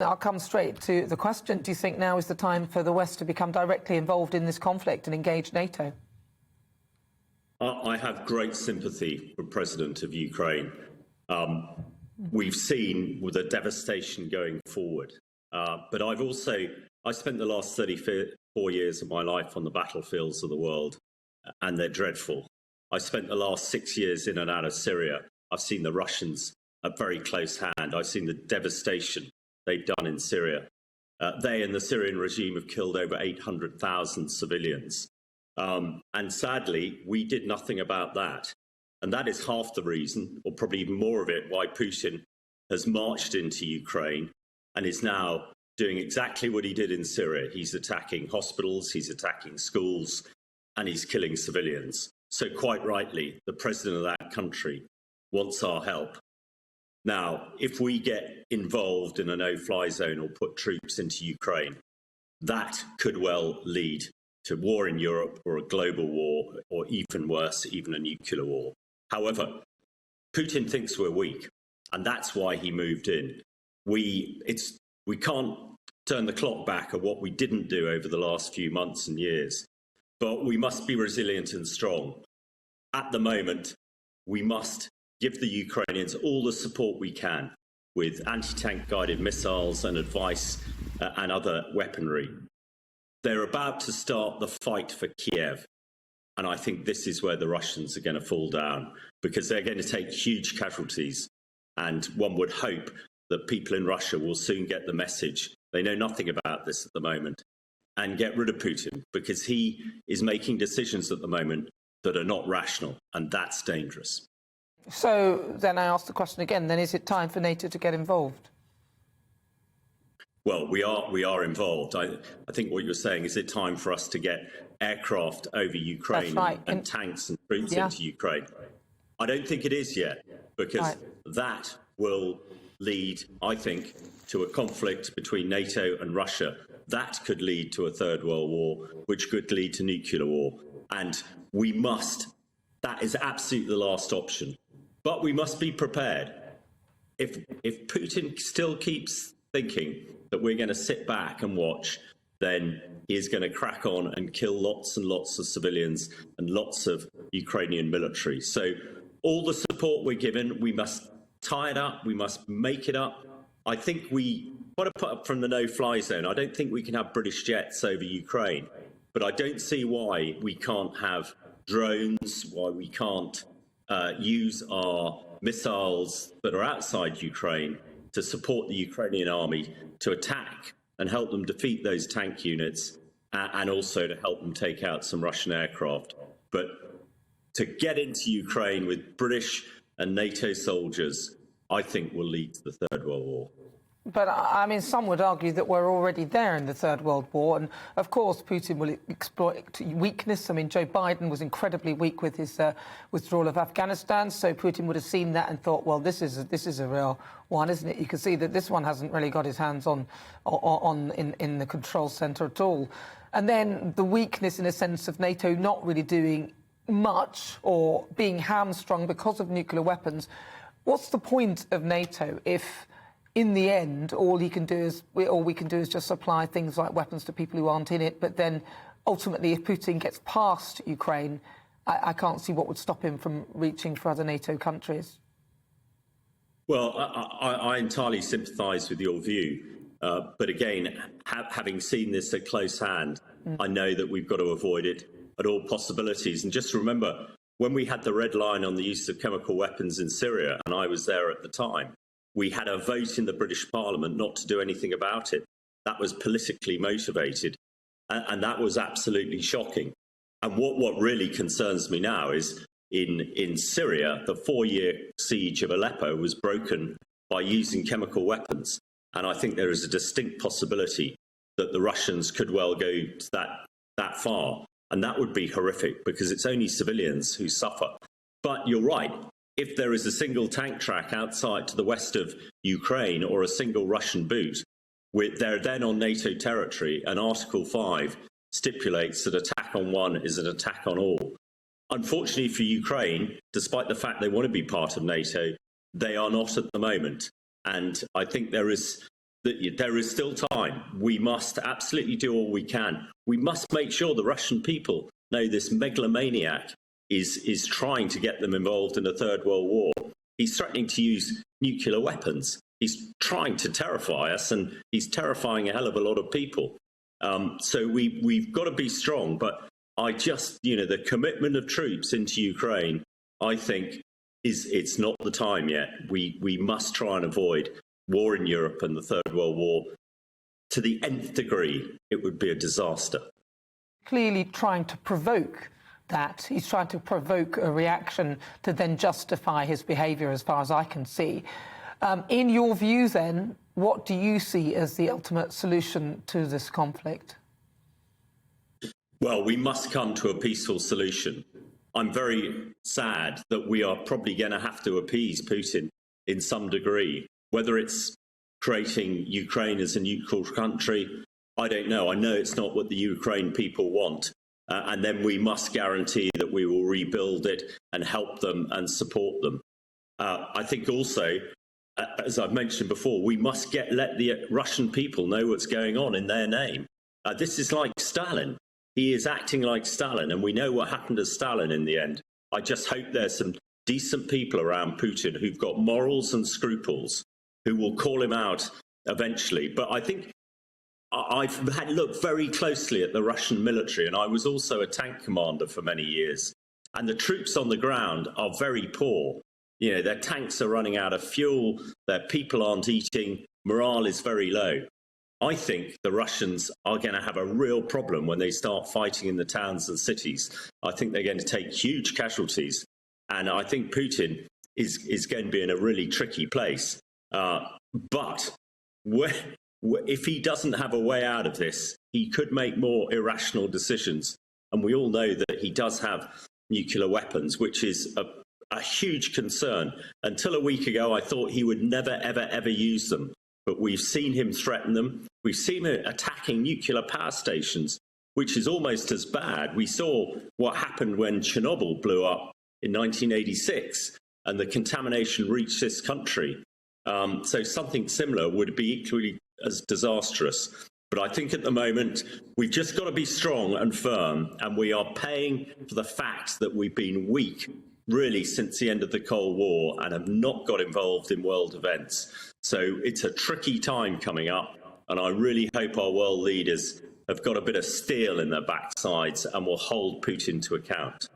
I'll come straight to the question. Do you think now is the time for the West to become directly involved in this conflict and engage NATO? I have great sympathy for the President of Ukraine. We've seen the devastation going forward. But I spent the last 34 years of my life on the battlefields of the world, and they're dreadful. I spent the last 6 years in and out of Syria. I've seen the Russians at very close hand. I've seen the devastation they've done in Syria. They and the Syrian regime have killed over 800,000 civilians. And sadly, we did nothing about that. And that is half the reason, or probably even more of it, why Putin has marched into Ukraine and is now doing exactly what he did in Syria. He's attacking hospitals, he's attacking schools, and he's killing civilians. So quite rightly, the president of that country wants our help. Now, if we get involved in a no-fly zone or put troops into Ukraine, that could well lead to war in Europe or a global war, or even worse, even a nuclear war. However, Putin thinks we're weak, and that's why he moved in. We can't turn the clock back at what we didn't do over the last few months and years, but we must be resilient and strong. At the moment, we must give the Ukrainians all the support we can with anti-tank guided missiles and advice and other weaponry. They're about to start the fight for Kiev, and I think this is where the Russians are going to fall down, because they're going to take huge casualties, and one would hope that people in Russia will soon get the message. They know nothing about this at the moment, and get rid of Putin, because he is making decisions at the moment that are not rational, and that's dangerous. So then I ask the question again, then is it time for NATO to get involved? Well, we are involved. I think what you're saying is it time for us to get aircraft over Ukraine, right, and tanks and troops into Ukraine. I don't think it is yet, because that will lead, I think, to a conflict between NATO and Russia. That could lead to a third world war, which could lead to nuclear war. And that is absolutely the last option. But we must be prepared. If Putin still keeps thinking that we're going to sit back and watch, then he is going to crack on and kill lots and lots of civilians and lots of Ukrainian military. So all the support we're given, we must tie it up, we must make it up. I think we want to put up from the no-fly zone. I don't think we can have British jets over Ukraine, but I don't see why we can't have drones, why we can't use our missiles that are outside Ukraine to support the Ukrainian army to attack and help them defeat those tank units, and also to help them take out some Russian aircraft. But to get into Ukraine with British and NATO soldiers, I think will lead to the Third World War. But, I mean, some would argue that we're already there in the Third World War. And, of course, Putin will exploit weakness. I mean, Joe Biden was incredibly weak with his withdrawal of Afghanistan. So Putin would have seen that and thought, well, this is a real one, isn't it? You can see that this one hasn't really got his hands in the control centre at all. And then the weakness, in a sense, of NATO not really doing much or being hamstrung because of nuclear weapons. What's the point of NATO if, in the end, all we can do is just supply things like weapons to people who aren't in it? But then, ultimately, if Putin gets past Ukraine, I can't see what would stop him from reaching for other NATO countries. Well, I entirely sympathise with your view. But again, having seen this at close hand, I know that we've got to avoid it at all possibilities. And just remember, when we had the red line on the use of chemical weapons in Syria, and I was there at the time, we had a vote in the British Parliament not to do anything about it. That was politically motivated, and that was absolutely shocking. And what really concerns me now is in Syria, the 4-year siege of Aleppo was broken by using chemical weapons. And I think there is a distinct possibility that the Russians could well go to that far. And that would be horrific, because it's only civilians who suffer. But you're right. If there is a single tank track outside to the west of Ukraine, or a single Russian boot, they're then on NATO territory, and Article 5 stipulates that attack on one is an attack on all. Unfortunately for Ukraine, despite the fact they want to be part of NATO, they are not at the moment. And I think there's there is still time. We must absolutely do all we can. We must make sure the Russian people know this megalomaniac is trying to get them involved in a third world war. He's threatening to use nuclear weapons. He's trying to terrify us, and he's terrifying a hell of a lot of people. So we've got to be strong. But I just, the commitment of troops into Ukraine, I think, it's not the time yet. We must try and avoid war in Europe and the Third World War. To the nth degree, it would be a disaster. Clearly trying to provoke that. He's trying to provoke a reaction to then justify his behaviour, as far as I can see. In your view, then, what do you see as the ultimate solution to this conflict? Well, we must come to a peaceful solution. I'm very sad that we are probably going to have to appease Putin in some degree. Whether it's creating Ukraine as a neutral country, I don't know. I know it's not what the Ukraine people want. And then we must guarantee that we will rebuild it and help them and support them. I think also, as I've mentioned before, we must let the Russian people know what's going on in their name. This is like Stalin. He is acting like Stalin, and we know what happened to Stalin in the end. I just hope there's some decent people around Putin who've got morals and scruples, who will call him out eventually. But I think I've had looked very closely at the Russian military, and I was also a tank commander for many years. And the troops on the ground are very poor. Their tanks are running out of fuel, their people aren't eating, morale is very low. I think the Russians are going to have a real problem when they start fighting in the towns and cities. I think they're going to take huge casualties. And I think Putin is going to be in a really tricky place. But if he doesn't have a way out of this, he could make more irrational decisions. And we all know that he does have nuclear weapons, which is a huge concern. Until a week ago, I thought he would never, ever, ever use them. But we've seen him threaten them. We've seen him attacking nuclear power stations, which is almost as bad. We saw what happened when Chernobyl blew up in 1986 and the contamination reached this country. So something similar would be equally as disastrous. But I think at the moment, we've just got to be strong and firm, and we are paying for the fact that we've been weak, really, since the end of the Cold War and have not got involved in world events. So it's a tricky time coming up, and I really hope our world leaders have got a bit of steel in their backsides and will hold Putin to account.